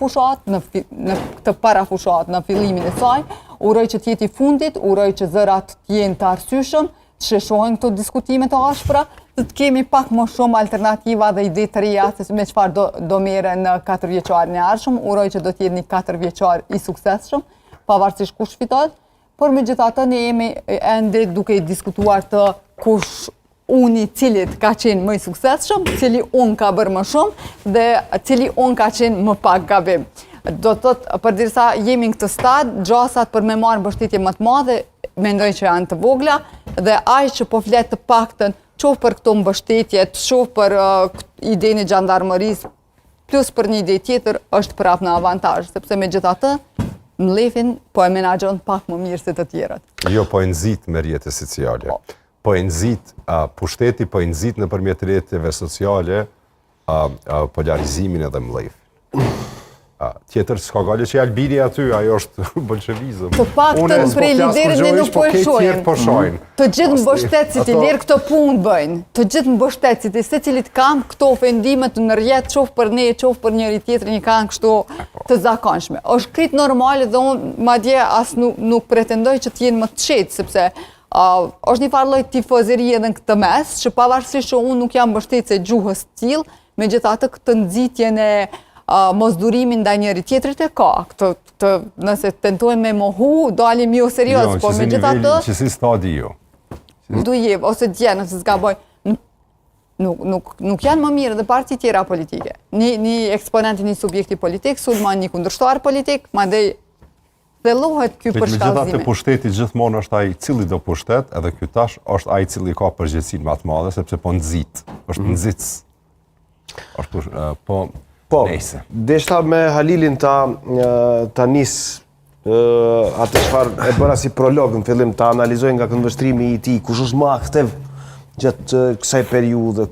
fushat, në këtë para fushat, në fillimin e saj, uroj që t'jeti fundit, uroj që zërat t'jenë të arsyeshëm, të sheshohen këto diskutime të ashpra, të kemi pak më shumë alternativa dhe ide të reja se me çfarë do merre në 4 vjeçarin e ardhshëm, uroj që do t'jetë një 4 vjeçar i suksesshëm, pavarësisht kush fiton, por megjithatë ne jemi ende duke diskutuar të kush uni cilit ka qenë më i suksesshëm, cili unë ka bërë më shumë dhe cili unë ka qenë më pak gabim. Do të thotë, përderisa jemi në këtë stad, gjasat për me marrë mbështetje më të madhe, mendoj që janë të vogla dhe ai që po flet të paktën qoftë për këto mbështetje, qoftë për idenë e gjandarmërisë, plus për një ide tjetër, është prapë në avantazh, sepse megjithatë Mlefin po e menaxhon pak më mirë se të tjerët. Jo, po e nxit me rrjete sociale. Po e nxit pushteti, po e nxit nëpërmjet rrjeteve sociale polarizimin edhe Mlefin. Tjetër s'ka gale që Albini aty, ajo është bolshevizëm. Të paktën prej liderit ne nuk po e shohim. Të gjithë mbështetësit i lirë këto punë bëjnë. Të gjithë mbështetësit i secilit kam këto ofendimet në rrjet, qoftë për ne, qoftë për njëri tjetrin, i kanë kështu të zakonshme. Është krejt normale dhe unë madje as nuk pretendoj që të jenë më të qetë, sepse është një farë lloj tifozerie edhe në këtë mes, që pavarësisht që unë nuk jam mbështetëse gjuhës të tillë, megjithatë këtë nxitjen e mosdurimin ndaj njëri tjetrit e ka. Nëse tentojmë me mohu, dalim jo serioz, po megjithatë që si stadi jo. Dujev ose dje nëse zgaboj. Nuk janë më mirë dhe parti tjera politike. Një eksponent i një subjekti politik, sulmon një kundërshtar politik, madje thellohet ky për shkallëzime. Megjithatë pushteti gjithmonë është ai cili do pushtet, edhe ky tash është ai cili ka përgjegjësinë më të madhe sepse po nxit, është nxitës. Po, deshta me Halilin ta nis atë çfarë e bëra si prolog në fillim, ta analizoj nga këndvështrimi i tij, kush është më aktiv gjatë kësaj periudhe,